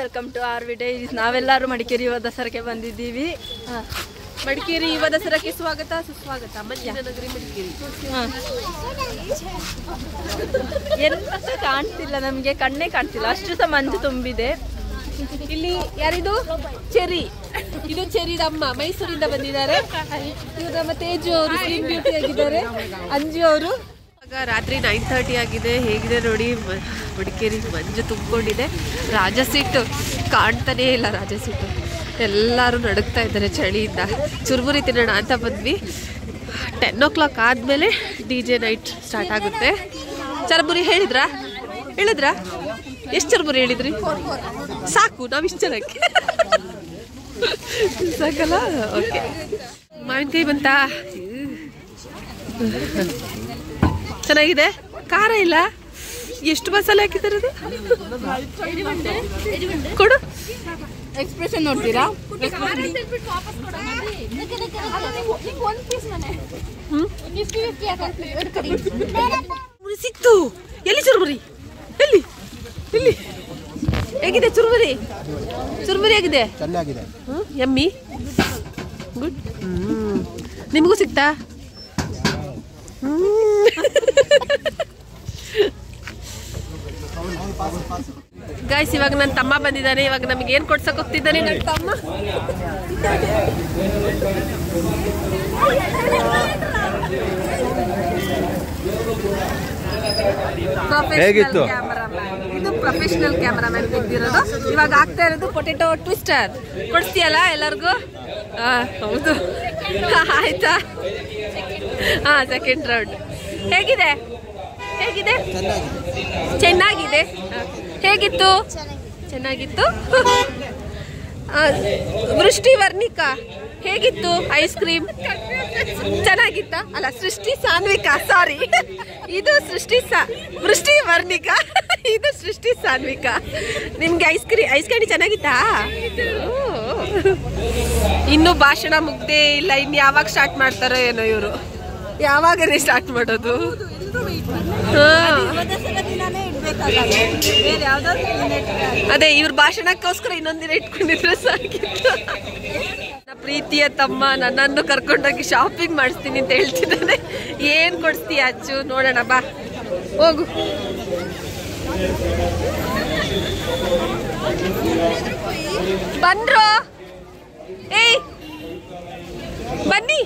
Welcome to R V diaries. ನಾವೆಲ್ಲರೂ ಮಡಿಕೇರಿ ಯುವ ದಸರಾಕ್ಕೆ ಬಂದಿದ್ದೀವಿ. ಮಡಿಕೇರಿ ಯುವ ದಸರಾಕ್ಕೆ ಸ್ವಾಗತ ಸುಸ್ವಾಗತ. ಮಂಜಿನಗರಿ ಮಡಿಕೇರಿ. ಎಂತ ಕಾಣ್ತಿಲ್ಲ, ನಮಗೆ ಕಣ್ಣೇ ಕಾಣ್ತಿಲ್ಲ, ಅಷ್ಟು ಸಹ ಮಂಜು ತುಂಬಿದೆ. ಇಲ್ಲಿ ಯಾರಿದು ಚೆರಿ, ಇದು ಚೆರಿದಮ್ಮ ಮೈಸೂರಿಂದ ಬಂದಿದ್ದಾರೆ. ಇವರು ನಮ್ಮ ತೇಜು ಅವರು ಸ್ಲಿಮ್ ಬ್ಯೂಟಿ ಆಗಿದ್ದಾರೆ. ಅಂಜು ಅವರು. ರಾತ್ರಿ 9:30 ಆಗಿದೆ. ಹೇಗಿದೆ ನೋಡಿ ಮಡಿಕೇರಿ, ಮಂಜು ತುಂಬಿಕೊಂಡಿದೆ. ರಾಜಸೀಟು ಕಾಣ್ತಾನೇ ಇಲ್ಲ. ರಾಜಸೀಟು ಎಲ್ಲರೂ ನಡುಗ್ತಾ ಇದ್ದಾರೆ ಚಳಿಯಿಂದ. ಚುರುಮುರಿ ತಿನ್ನೋಣ ಅಂತ ಬಂದ್ವಿ. 10 o'clock ಆದಮೇಲೆ DJ ನೈಟ್ ಸ್ಟಾರ್ಟ್ ಆಗುತ್ತೆ. ಚುರುಮುರಿ ಹೇಳಿದ್ರಾ? ಎಷ್ಟು ಚುರುಮುರಿ ಹೇಳಿದ್ರಿ? ಸಾಕು, ನಾವು ಇಷ್ಟು ಜನಕ್ಕೆ ಸಾಕಲ್ಲ. ಓಕೆ, ಮಾವಿನಕಾಯಿ ಬಂತಾ? ಚೆನ್ನಾಗಿದೆ. ಖಾರ ಇಲ್ಲ. ಎಷ್ಟು ಮಸಾಲೆ ಹಾಕಿದ್ದಾರೆ ಅದು? ಕೊಡು. ಎಕ್ಸ್ಪ್ರೆಷನ್ ನೋಡ್ತೀರಾ? ಸಿಕ್ತು. ಎಲ್ಲಿ ಚುರುಮುರಿ? ಎಲ್ಲಿ ಎಲ್ಲಿ ಹೇಗಿದೆ ಚುರುಮುರಿ? ಚುರುಮುರಿ ಹೇಗಿದೆ? ಚೆನ್ನಾಗಿದೆ. Yummy, good. ನಿಮಗೂ ಸಿಕ್ತಾ? ಗೈಸ್, ಇವಾಗ ನನ್ನ ತಮ್ಮ ಬಂದಿದ್ದಾನೆ. ಇವಾಗ ನಮಗೆ ಏನ್ ಕೊಡ್ಸಕ್ ಹೋಗ್ತಿದ್ದಾನೆ ನನ್ನ ತಮ್ಮ? ಹೇಗಿತ್ತು? ಇದು ಪ್ರೊಫೆಷನಲ್ ಕ್ಯಾಮರಾಮನ್ ತೆಗ್ದಿರೋದು. ಇವಾಗ ಆಗ್ತಾ ಇರೋದು ಪೊಟೆಟೊ ಟ್ವಿಸ್ಟರ್. ಕೊಡಿಸ್ತೀಯಲ್ಲ ಎಲ್ಲರಿಗೂ? ಹೌದು. ಆಯ್ತಾ? Second round. ಹೇಗಿದೆ? ಚೆನ್ನಾಗಿದೆ. ಹೇಗಿತ್ತು? ಚೆನ್ನಾಗಿತ್ತು. ವೃಷ್ಟಿ ವರ್ಣಿಕಾ ಹೇಗಿತ್ತು? ಐಸ್ ಕ್ರೀಮ್ ಚೆನ್ನಾಗಿತ್ತ? ಅಲ್ಲ, ಸೃಷ್ಟಿ ಸಾನ್ವಿಕಾ, ಸಾರಿ, ಇದು ವೃಷ್ಟಿ ವರ್ಣಿಕಾ, ಇದು ಸೃಷ್ಟಿ ಸಾನ್ವಿಕಾ. ನಿಮ್ಗೆ ಐಸ್ ಕ್ಯಾಂಡಿ ಚೆನ್ನಾಗಿತ್ತಾ? ಇನ್ನು ಭಾಷಣ ಮುಗ್ದೇ ಇಲ್ಲ. ಇನ್ನು ಯಾವಾಗ ಸ್ಟಾರ್ಟ್ ಮಾಡ್ತಾರೋ ಏನೋ ಇವರು. ಯಾವಾಗನೇ ಸ್ಟಾರ್ಟ್ ಮಾಡೋದು? ಅದೇ, ಇವ್ರ ಭಾಷಣಕ್ಕೋಸ್ಕರ ಇನ್ನೊಂದಿನ ಇಟ್ಕೊಂಡಿದ್ರೆ ಸಾಕಿತ್ತು. ಪ್ರೀತಿಯ ತಮ್ಮ ನನ್ನನ್ನು ಕರ್ಕೊಂಡೋಗಿ ಶಾಪಿಂಗ್ ಮಾಡಿಸ್ತೀನಿ ಅಂತ ಹೇಳ್ತಿದ್ದಾನೆ. ಏನ್ ಕೊಡಿಸ್ತೀಯ ಅಚ್ಚು? ನೋಡೋಣ ಬಾ, ಹೋಗು. ಬಂದ್ರು? ಏಯ್ ಬನ್ನಿ.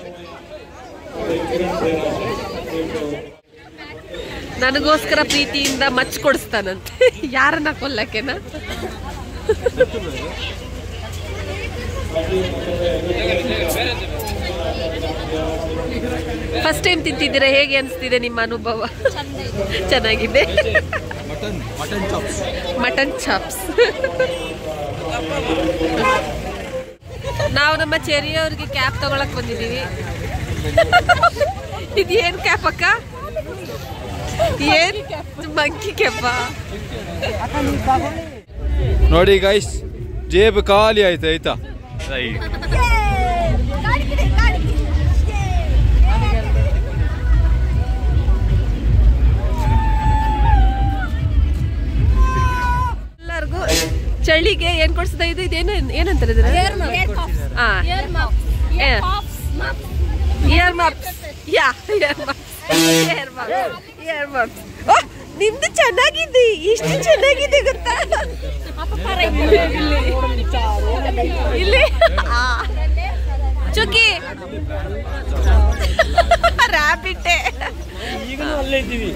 ನನಗೋಸ್ಕರ ಪ್ರೀತಿಯಿಂದ ಮಚ್ ಕೊಡಿಸ್ತಾನಂತೆ. ಯಾರನ್ನ ಕೊಲ್ಲಕ್ಕೆನಾ? First time ತಿಂತಿದ್ದೀರಾ? ಹೇಗೆ ಅನಿಸ್ತಿದೆ ನಿಮ್ಮ ಅನುಭವ? ಚೆನ್ನಾಗಿದೆ. Mutton chops. ನಾವು ನಮ್ಮ ಚೆರಿಯವ್ರಿಗೆ ಕ್ಯಾಪ್ ತಗೊಳಕ್ ಬಂದಿದ್ದೀವಿ. ಇದೇನ್ ಕ್ಯಾಪ್ ಅಕ್ಕ? ಏನ್ ಮಂಕಿ ಕ್ಯಾಪ? ನೋಡಿ ಗೈಸ್, ಜೇಬು ಖಾಲಿ ಆಯ್ತು. ಆಯ್ತಾ? ಎಲ್ಲರಿಗೂ ಚಳಿಗೆ ಏನ್ ಕೊಡ್ಸದ? ಇದೇನು ಏನಂತಾರೆ? ನಿಮ್ದು ಚೆನ್ನಾಗಿದೆ. ಇಷ್ಟು ಚೆನ್ನಾಗಿದೆ ಗೊತ್ತಾ? ಇಲ್ಲಿ ಚುಕ್ಕಿ ರಾಬಿಟ್ಟೆ. ಈಗ ಅಲ್ಲೇ ಇದ್ದೀವಿ.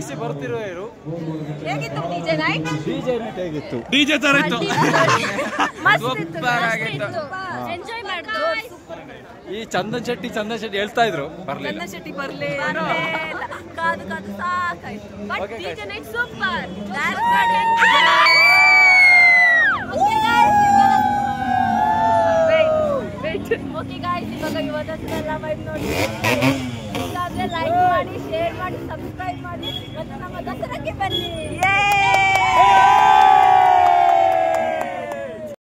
ಮುಗಿಸಿ ಬರ್ತಿರೋರು. ಹೇಗಿತ್ತು ಡಿಜೆ ನೈಟ್? ಡಿಜೆ ನೈಟ್ ಹೇಗಿತ್ತು? ಡಿಜೆ ತರ ಇತ್ತು. ಎಂಜಾಯ್ ಮಾಡಿದ್ರು. ಈ ಚಂದನ್ ಶೆಟ್ಟಿ ಹೇಳ್ತಾ ಇದ್ರು ಬರ್ಲಿಲ್ಲ. ಚಂದನ್ ಶೆಟ್ಟಿ ಬರ್ಲೇ ಕಾದು ಕಾದು ಸಾಕಾಯ್ತು. But DJ night super. Okay guys, ಇವಾಗ ಇವತ್ತೆಲ್ಲ ವೈಬ್ ನೋಡಿ ಲೈಕ್ ಮಾಡಿ, ಶೇರ್ ಮಾಡಿ, ಸಬ್ಸ್ಕ್ರೈಬ್ ಮಾಡಿ ಮತ್ತು ನಮ್ಮ ದಸರಾಕ್ಕೆ ಬನ್ನಿ.